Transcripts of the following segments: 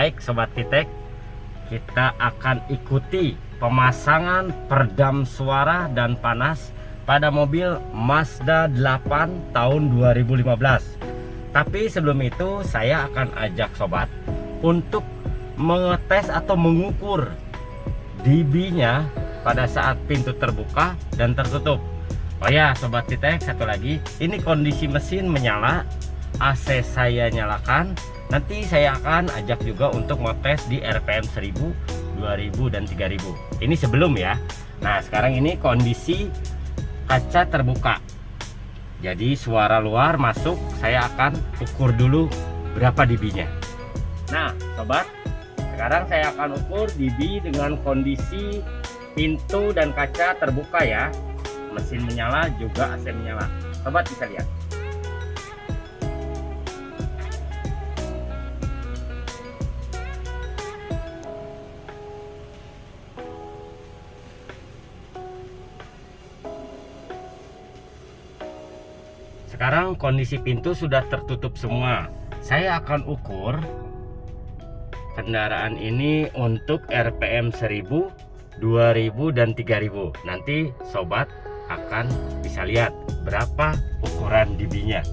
Baik Sobat Vitek, kita akan ikuti pemasangan peredam suara dan panas pada mobil Mazda 8 tahun 2015. Tapi sebelum itu saya akan ajak sobat untuk mengetes atau mengukur dB-nya pada saat pintu terbuka dan tertutup. Oh ya Sobat Vitek, satu lagi, ini kondisi mesin menyala, AC saya nyalakan. Nanti saya akan ajak juga untuk ngetes di RPM 1000, 2000 dan 3000. Ini sebelum ya. Nah sekarang ini kondisi kaca terbuka, jadi suara luar masuk. Saya akan ukur dulu berapa dB-nya. Nah sobat, sekarang saya akan ukur dB dengan kondisi pintu dan kaca terbuka ya. Mesin menyala juga AC menyala. Sobat bisa lihat. Sekarang kondisi pintu sudah tertutup semua. Saya akan ukur kendaraan ini untuk RPM 1000, 2000 dan 3000. Nanti sobat akan bisa lihat berapa ukuran dB-nya.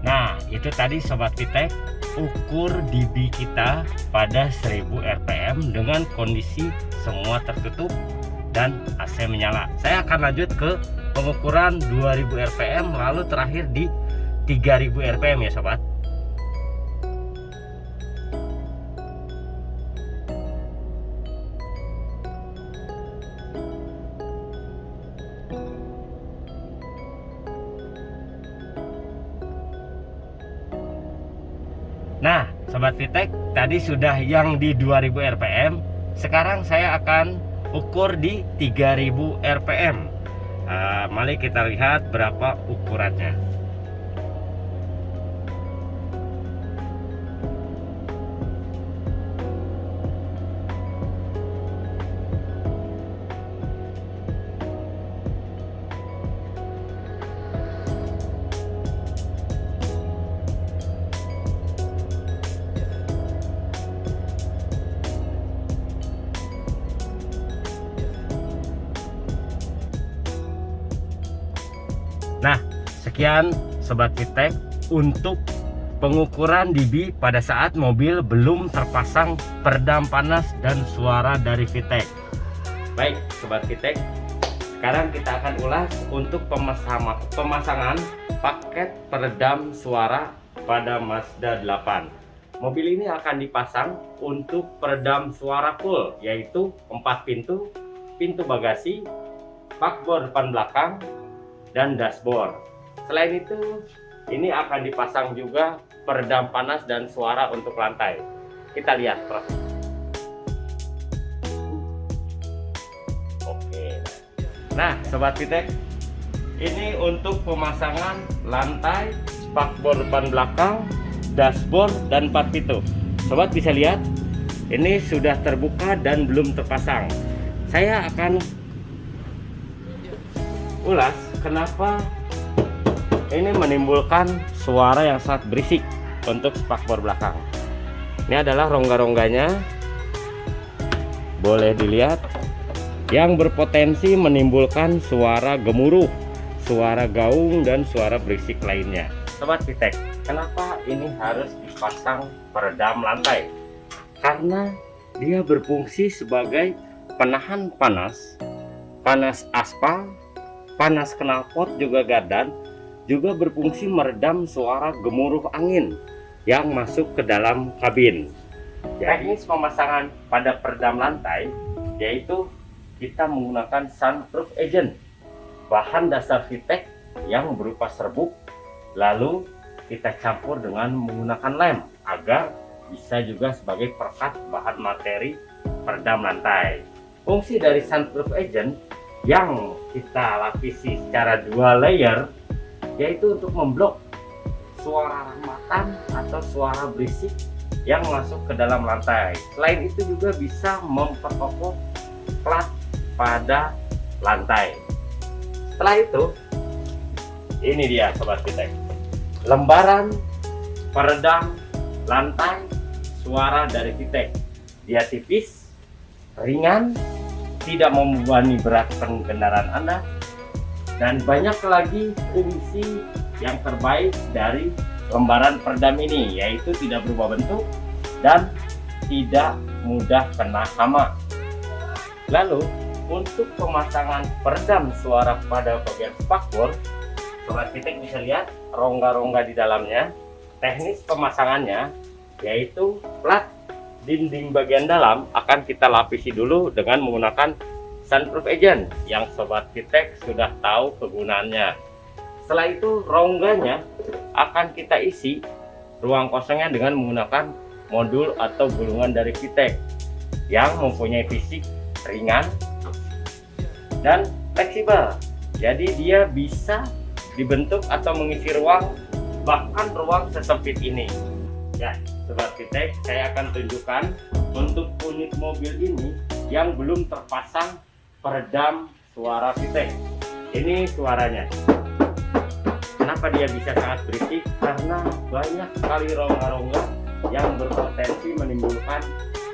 Nah itu tadi Sobat Vitek, ukur dB kita pada 1000 RPM dengan kondisi semua tertutup dan AC menyala. Saya akan lanjut ke pengukuran 2000 RPM lalu terakhir di 3000 RPM ya sobat. Nah Sobat Vitek, tadi sudah yang di 2000 RPM. Sekarang saya akan ukur di 3000 RPM. Mari kita lihat berapa ukurannya. Nah, sekian Sobat Vitek untuk pengukuran dB pada saat mobil belum terpasang peredam panas dan suara dari Vitek. Baik Sobat Vitek, sekarang kita akan ulas untuk pemasangan paket peredam suara pada Mazda 8. Mobil ini akan dipasang untuk peredam suara full, yaitu 4 pintu, pintu bagasi, spakbor depan belakang, dan dashboard. Selain itu, ini akan dipasang juga peredam panas dan suara untuk lantai. Kita lihat proses. Oke. Nah, Sobat Vitek, ini untuk pemasangan lantai, spakbor depan belakang, dashboard dan 4 pintu. Sobat bisa lihat, ini sudah terbuka dan belum terpasang. Saya akan ulas kenapa ini menimbulkan suara yang sangat berisik untuk spakbor belakang. Ini adalah rongga-rongganya, boleh dilihat, yang berpotensi menimbulkan suara gemuruh, suara gaung dan suara berisik lainnya. Sobat Vitek, kenapa ini harus dipasang peredam lantai? Karena dia berfungsi sebagai penahan panas, panas aspal, panas knalpot juga gardan, juga berfungsi meredam suara gemuruh angin yang masuk ke dalam kabin. Teknis pemasangan pada peredam lantai yaitu kita menggunakan sunroof agent, bahan dasar Vitek yang berupa serbuk, lalu kita campur dengan menggunakan lem agar bisa juga sebagai perekat bahan materi peredam lantai. Fungsi dari sunroof agent yang kita lapisi secara 2 layer, yaitu untuk memblok suara rambatan atau suara berisik yang masuk ke dalam lantai. Selain itu juga bisa memperkokoh plat pada lantai. Setelah itu, ini dia Sobat Fitech, lembaran peredam lantai suara dari Fitech. Dia tipis, ringan, tidak membebani berat kendaraan Anda, dan banyak lagi fungsi yang terbaik dari lembaran peredam ini, yaitu tidak berubah bentuk dan tidak mudah kena hama. Lalu untuk pemasangan peredam suara pada bagian spakbor, Sobat Fitech bisa lihat rongga-rongga di dalamnya. Teknis pemasangannya yaitu plat dinding bagian dalam akan kita lapisi dulu dengan menggunakan sunproof agent yang Sobat Fitech sudah tahu kegunaannya. Setelah itu rongganya akan kita isi ruang kosongnya dengan menggunakan modul atau gulungan dari Fitech yang mempunyai fisik ringan dan fleksibel. Jadi dia bisa dibentuk atau mengisi ruang, bahkan ruang sesempit ini. Ya, Sobat Fitech, saya akan tunjukkan untuk unit mobil ini yang belum terpasang peredam suara Fitech. Ini suaranya. Kenapa dia bisa sangat berisik? Karena banyak sekali rongga-rongga yang berpotensi menimbulkan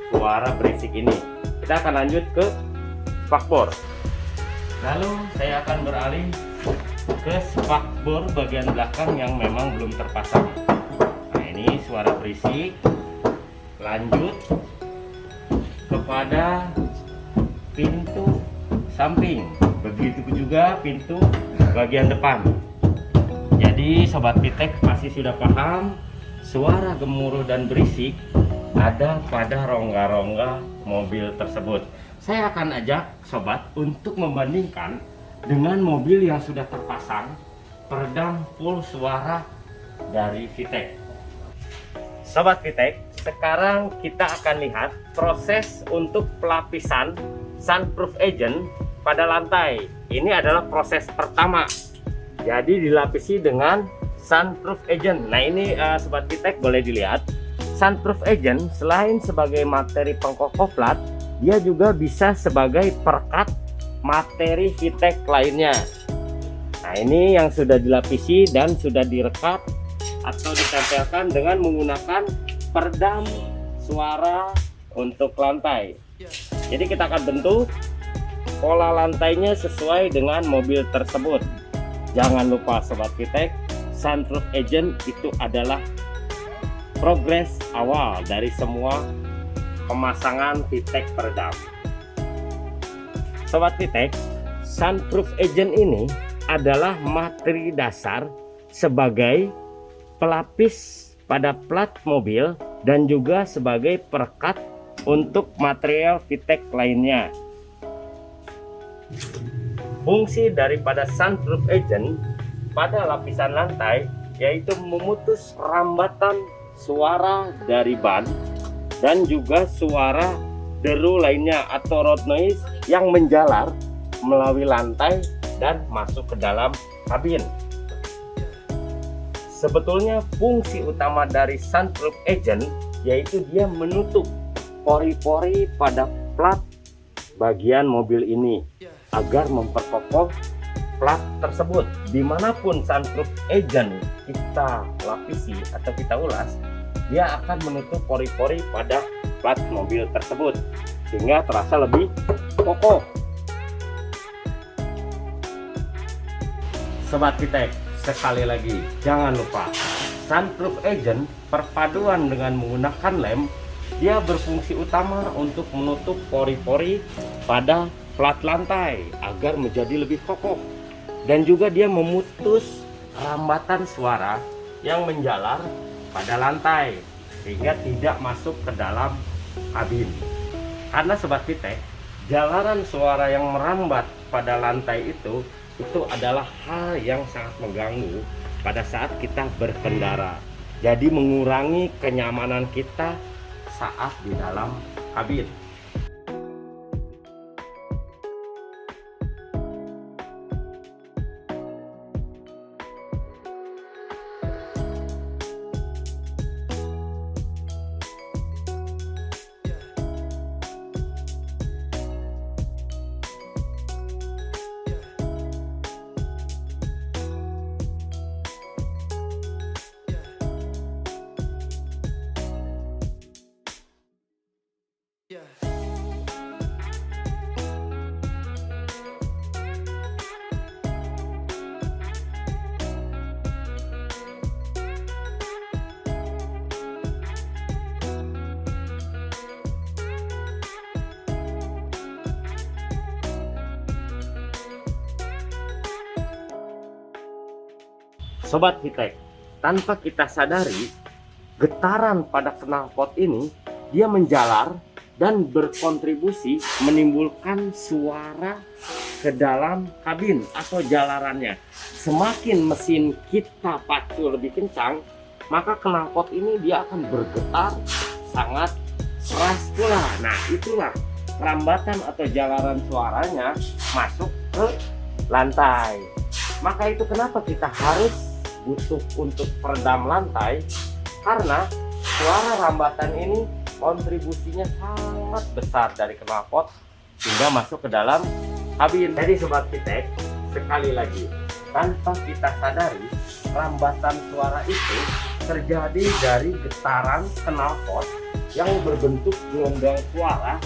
suara berisik ini. Kita akan lanjut ke spakbor. Lalu saya akan beralih ke spakbor bagian belakang yang memang belum terpasang. Nah, ini suara berisik. Lanjut kepada pintu samping, begitu juga pintu bagian depan. Jadi Sobat Fitech pasti sudah paham suara gemuruh dan berisik ada pada rongga-rongga mobil tersebut. Saya akan ajak Sobat untuk membandingkan dengan mobil yang sudah terpasang peredam full suara dari Fitech. Sobat Fitech, sekarang kita akan lihat proses untuk pelapisan sunproof agent pada lantai. Ini adalah proses pertama. Jadi dilapisi dengan sunproof agent. Nah ini Sobat Fitech boleh dilihat, sunproof agent selain sebagai materi pengkokoh plat, dia juga bisa sebagai perekat materi Fitech lainnya. Nah ini yang sudah dilapisi dan sudah direkat atau ditempelkan dengan menggunakan peredam suara untuk lantai. Jadi kita akan bentuk pola lantainya sesuai dengan mobil tersebut. Jangan lupa Sobat Fitech, sunproof agent itu adalah progres awal dari semua pemasangan Fitech peredam. Sobat Fitech, sunproof agent ini adalah materi dasar sebagai pelapis pada plat mobil dan juga sebagai perekat untuk material Fitech lainnya. Fungsi daripada sunproof agent pada lapisan lantai yaitu memutus rambatan suara dari ban dan juga suara deru lainnya atau road noise yang menjalar melalui lantai dan masuk ke dalam kabin. Sebetulnya fungsi utama dari sunproof agent yaitu dia menutup pori-pori pada plat bagian mobil ini agar memperkokoh plat tersebut. Dimanapun sunproof agent kita lapisi atau kita ulas, dia akan menutup pori-pori pada plat mobil tersebut sehingga terasa lebih kokoh. Sobat Fitech, sekali lagi jangan lupa sunproof agent perpaduan dengan menggunakan lem, dia berfungsi utama untuk menutup pori-pori pada plat lantai agar menjadi lebih kokoh, dan juga dia memutus rambatan suara yang menjalar pada lantai sehingga tidak masuk ke dalam kabin. Karena Sobat Fitech, jalanan suara yang merambat pada lantai itu adalah hal yang sangat mengganggu pada saat kita berkendara. Jadi mengurangi kenyamanan kita saat di dalam kabin. Sobat Hitek, tanpa kita sadari, getaran pada knalpot ini dia menjalar dan berkontribusi menimbulkan suara ke dalam kabin atau jalarannya. Semakin mesin kita pacu lebih kencang, maka knalpot ini dia akan bergetar sangat keras pula. Nah, itulah rambatan atau jalaran suaranya masuk ke lantai. Maka itu kenapa kita harus butuh untuk peredam lantai, karena suara rambatan ini kontribusinya sangat besar dari knalpot hingga masuk ke dalam kabin. Jadi Sobat Hitek, sekali lagi, tanpa kita sadari, rambatan suara itu terjadi dari getaran knalpot yang berbentuk gelombang suara,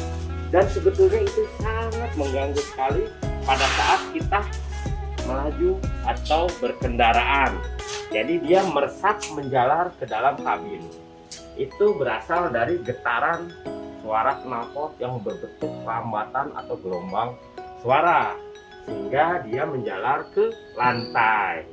dan sebetulnya itu sangat mengganggu sekali pada saat kita melaju atau berkendaraan. Jadi dia meresap menjalar ke dalam kabin. Itu berasal dari getaran suara knalpot yang berbentuk rambatan atau gelombang suara, sehingga dia menjalar ke lantai.